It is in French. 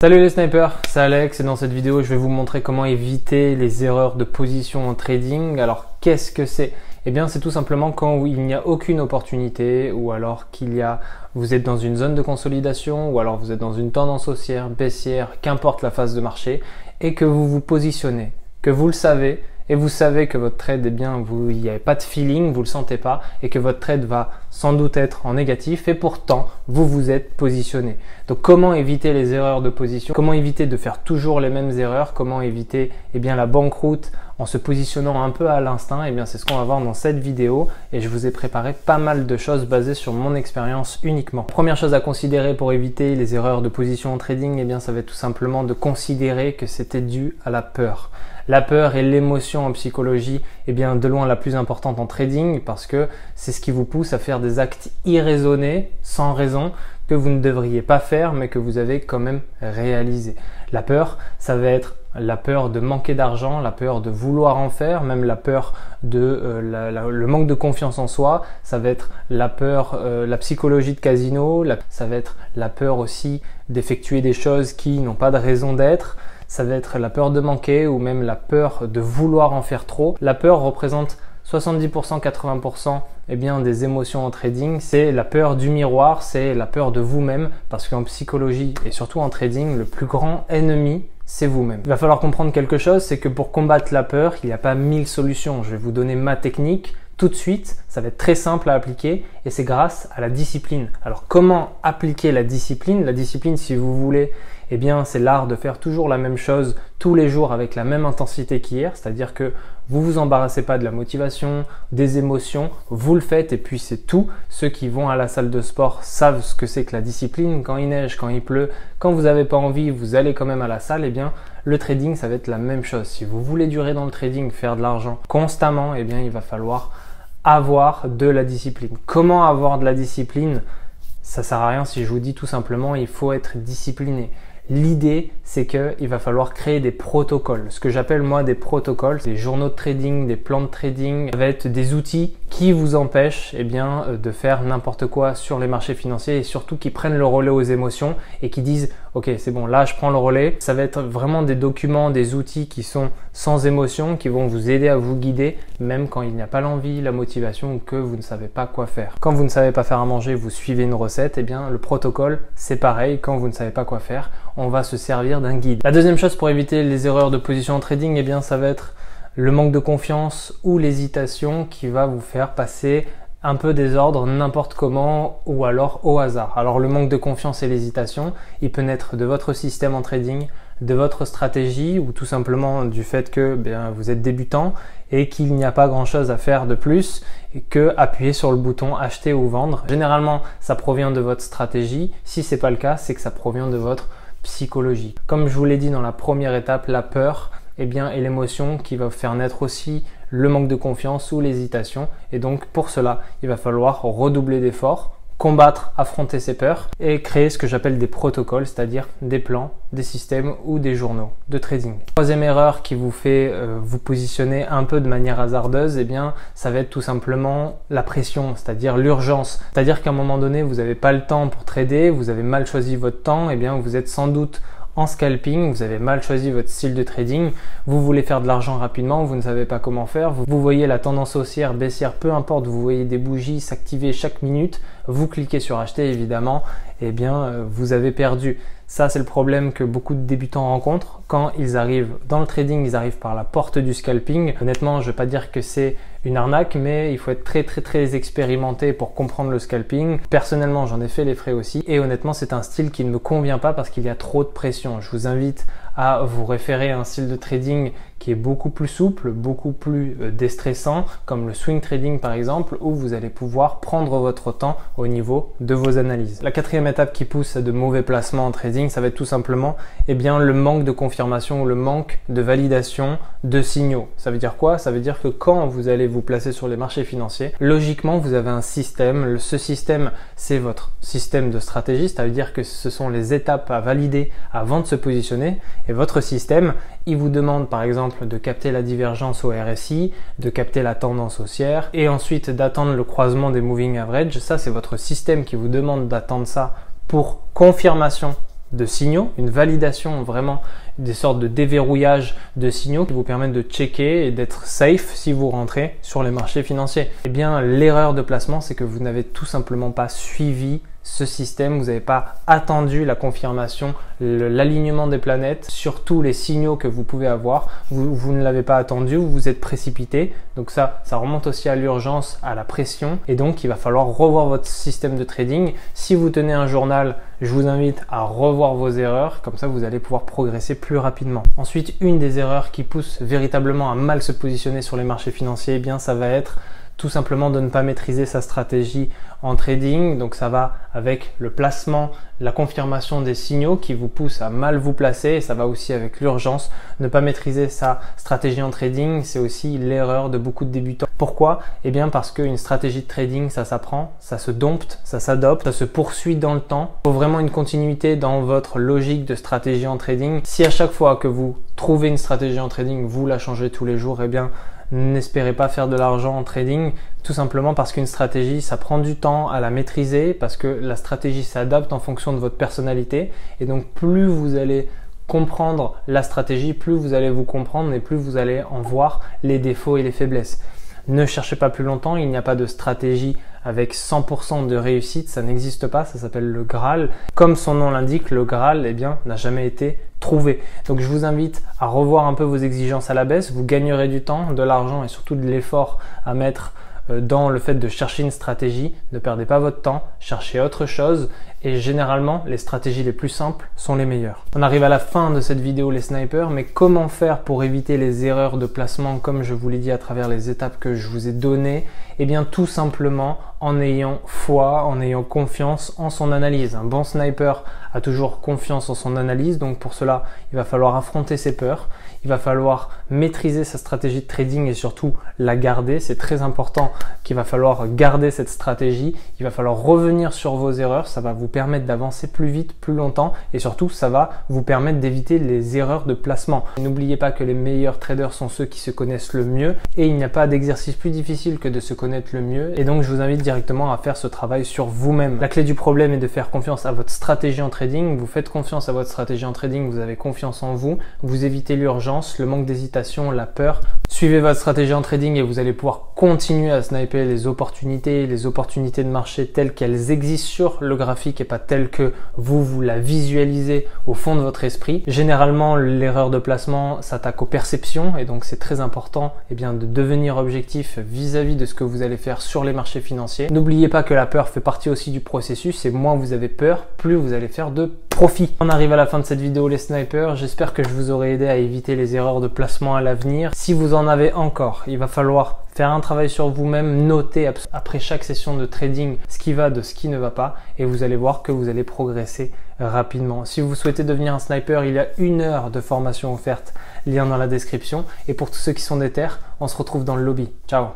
Salut les snipers, c'est Alex et dans cette vidéo je vais vous montrer comment éviter les erreurs de position en trading. Alors qu'est-ce que c'est? Eh bien c'est tout simplement quand il n'y a aucune opportunité ou alors vous êtes dans une zone de consolidation ou alors vous êtes dans une tendance haussière, baissière, qu'importe la phase de marché et que vous vous positionnez, que vous le savez et vous savez que votre trade, il n'y a pas de feeling, vous le sentez pas et que votre trade va sans doute être en négatif et pourtant vous vous êtes positionné. Donc comment éviter les erreurs de position? Comment éviter de faire toujours les mêmes erreurs? Comment éviter la banqueroute en se positionnant un peu à l'instinct? C'est ce qu'on va voir dans cette vidéo et je vous ai préparé pas mal de choses basées sur mon expérience uniquement. Première chose à considérer pour éviter les erreurs de position en trading, ça va être tout simplement de considérer que c'était dû à la peur. La peur et l'émotion en psychologie, de loin la plus importante en trading parce que c'est ce qui vous pousse à faire des actes irraisonnés, sans raison, que vous ne devriez pas faire mais que vous avez quand même réalisé. La peur, ça va être la peur de manquer d'argent, la peur de vouloir en faire, même la peur de le manque de confiance en soi, ça va être la peur, la psychologie de casino, ça va être la peur aussi d'effectuer des choses qui n'ont pas de raison d'être. Ça va être la peur de manquer ou même la peur de vouloir en faire trop. La peur représente 70%, 80% des émotions en trading. C'est la peur du miroir, c'est la peur de vous-même parce qu'en psychologie et surtout en trading, le plus grand ennemi, c'est vous-même. Il va falloir comprendre quelque chose, c'est que pour combattre la peur, il n'y a pas 1000 solutions. Je vais vous donner ma technique tout de suite, ça va être très simple à appliquer et c'est grâce à la discipline. Alors comment appliquer la discipline? La discipline, si vous voulez, c'est l'art de faire toujours la même chose tous les jours avec la même intensité qu'hier, c'est-à-dire que vous vous embarrassez pas de la motivation, des émotions, vous le faites et puis c'est tout. Ceux qui vont à la salle de sport savent ce que c'est que la discipline. Quand il neige, quand il pleut, quand vous n'avez pas envie, vous allez quand même à la salle. Le trading, ça va être la même chose. Si vous voulez durer dans le trading, faire de l'argent constamment, il va falloir avoir de la discipline. Comment avoir de la discipline? Ça sert à rien si je vous dis tout simplement, il faut être discipliné. L'idée, c'est qu'il va falloir créer des protocoles. Ce que j'appelle moi des protocoles, c'est des journaux de trading, des plans de trading. Ça va être des outils qui vous empêchent de faire n'importe quoi sur les marchés financiers et surtout qui prennent le relais aux émotions et qui disent ok, c'est bon, là je prends le relais. Ça va être vraiment des documents, des outils qui sont sans émotion, qui vont vous aider à vous guider même quand il n'y a pas l'envie, la motivation ou que vous ne savez pas quoi faire. Quand vous ne savez pas faire à manger, vous suivez une recette, le protocole c'est pareil. Quand vous ne savez pas quoi faire, on va se servir d'un guide. La deuxième chose pour éviter les erreurs de position en trading, ça va être le manque de confiance ou l'hésitation qui va vous faire passer un peu des ordres n'importe comment ou alors au hasard. Alors le manque de confiance et l'hésitation, il peut naître de votre système en trading, de votre stratégie ou tout simplement du fait que vous êtes débutant et qu'il n'y a pas grand chose à faire de plus que appuyer sur le bouton acheter ou vendre. Généralement, ça provient de votre stratégie. Si c'est pas le cas, c'est que ça provient de votre psychologie. Comme je vous l'ai dit dans la première étape, la peur et l'émotion qui va faire naître aussi le manque de confiance ou l'hésitation. Et donc pour cela, il va falloir redoubler d'efforts, combattre, affronter ces peurs et créer ce que j'appelle des protocoles, c'est-à-dire des plans, des systèmes ou des journaux de trading. Troisième erreur qui vous fait vous positionner un peu de manière hasardeuse, ça va être tout simplement la pression, c'est-à-dire l'urgence. C'est-à-dire qu'à un moment donné, vous n'avez pas le temps pour trader, vous avez mal choisi votre temps, vous êtes sans doute en scalping, vous avez mal choisi votre style de trading, vous voulez faire de l'argent rapidement, vous ne savez pas comment faire, vous voyez la tendance haussière, baissière, peu importe, vous voyez des bougies s'activer chaque minute, vous cliquez sur acheter évidemment, vous avez perdu. Ça, c'est le problème que beaucoup de débutants rencontrent. Quand ils arrivent dans le trading, ils arrivent par la porte du scalping. Honnêtement, je ne vais pas dire que c'est une arnaque, mais il faut être très expérimenté pour comprendre le scalping. Personnellement, j'en ai fait les frais aussi. Et honnêtement, c'est un style qui ne me convient pas parce qu'il y a trop de pression. Je vous invite à vous référer à un style de trading qui est beaucoup plus souple, beaucoup plus déstressant, comme le swing trading par exemple, où vous allez pouvoir prendre votre temps au niveau de vos analyses. La quatrième étape qui pousse à de mauvais placements en trading, ça va être tout simplement le manque de confirmation ou le manque de validation de signaux. Ça veut dire quoi? Ça veut dire que quand vous allez vous placer sur les marchés financiers, logiquement vous avez un système. Ce système, c'est votre système de stratégie, ça veut dire que ce sont les étapes à valider avant de se positionner. Et votre système, il vous demande par exemple de capter la divergence au RSI, de capter la tendance haussière et ensuite d'attendre le croisement des moving average. Ça, c'est votre système qui vous demande d'attendre ça pour confirmation de signaux, une validation vraiment, des sortes de déverrouillage de signaux qui vous permettent de checker et d'être safe si vous rentrez sur les marchés financiers. Eh bien, l'erreur de placement, c'est que vous n'avez tout simplement pas suivi ce système, vous n'avez pas attendu la confirmation, l'alignement des planètes sur tous les signaux que vous pouvez avoir. Vous ne l'avez pas attendu, vous vous êtes précipité. Donc ça remonte aussi à l'urgence, à la pression. Et donc, il va falloir revoir votre système de trading. Si vous tenez un journal, je vous invite à revoir vos erreurs. Comme ça, vous allez pouvoir progresser plus rapidement. Ensuite, une des erreurs qui pousse véritablement à mal se positionner sur les marchés financiers, eh bien, ça va être tout simplement de ne pas maîtriser sa stratégie en trading. Donc ça va avec le placement, la confirmation des signaux qui vous poussent à mal vous placer, et ça va aussi avec l'urgence. Ne pas maîtriser sa stratégie en trading, c'est aussi l'erreur de beaucoup de débutants. Pourquoi? Eh bien parce qu'une stratégie de trading, ça s'apprend, ça se dompte, ça s'adopte, ça se poursuit dans le temps. Il faut vraiment une continuité dans votre logique de stratégie en trading. Si à chaque fois que vous trouvez une stratégie en trading, vous la changez tous les jours, eh bien n'espérez pas faire de l'argent en trading, tout simplement parce qu'une stratégie, ça prend du temps à la maîtriser, parce que la stratégie s'adapte en fonction de votre personnalité. Et donc, plus vous allez comprendre la stratégie, plus vous allez vous comprendre et plus vous allez en voir les défauts et les faiblesses. Ne cherchez pas plus longtemps, il n'y a pas de stratégie avec 100% de réussite, ça n'existe pas, ça s'appelle le Graal. Comme son nom l'indique, le Graal, eh bien, n'a jamais été trouvé. Donc je vous invite à revoir un peu vos exigences à la baisse, vous gagnerez du temps, de l'argent et surtout de l'effort à mettre dans le fait de chercher une stratégie. Ne perdez pas votre temps, cherchez autre chose, et généralement les stratégies les plus simples sont les meilleures. On arrive à la fin de cette vidéo les snipers, mais comment faire pour éviter les erreurs de placement comme je vous l'ai dit à travers les étapes que je vous ai données? Eh bien tout simplement en ayant foi, en ayant confiance en son analyse. Un bon sniper a toujours confiance en son analyse, donc pour cela il va falloir affronter ses peurs, il va falloir maîtriser sa stratégie de trading et surtout la garder. C'est très important qu'il va falloir garder cette stratégie, il va falloir revenir sur vos erreurs, ça va vous permettre d'avancer plus vite, plus longtemps, et surtout ça va vous permettre d'éviter les erreurs de placement. N'oubliez pas que les meilleurs traders sont ceux qui se connaissent le mieux, et il n'y a pas d'exercice plus difficile que de se connaître le mieux, et donc je vous invite directement à faire ce travail sur vous-même. La clé du problème est de faire confiance à votre stratégie en trading. Vous faites confiance à votre stratégie en trading, vous avez confiance en vous, vous évitez l'urgence, le manque d'hésitation, la peur. Suivez votre stratégie en trading et vous allez pouvoir continuer à sniper les opportunités de marché telles qu'elles existent sur le graphique et pas telles que vous la visualisez au fond de votre esprit. Généralement, l'erreur de placement s'attaque aux perceptions, et donc c'est très important de devenir objectif vis-à-vis de ce que vous allez faire sur les marchés financiers. N'oubliez pas que la peur fait partie aussi du processus, et moins vous avez peur, plus vous allez faire de profit. On arrive à la fin de cette vidéo les snipers, j'espère que je vous aurai aidé à éviter les erreurs de placement à l'avenir. Si vous en avez encore, il va falloir faire un travail sur vous-même, noter après chaque session de trading ce qui va de ce qui ne va pas, et vous allez voir que vous allez progresser rapidement. Si vous souhaitez devenir un sniper, il y a 1 heure de formation offerte, lien dans la description. Et pour tous ceux qui sont déter, on se retrouve dans le lobby. Ciao!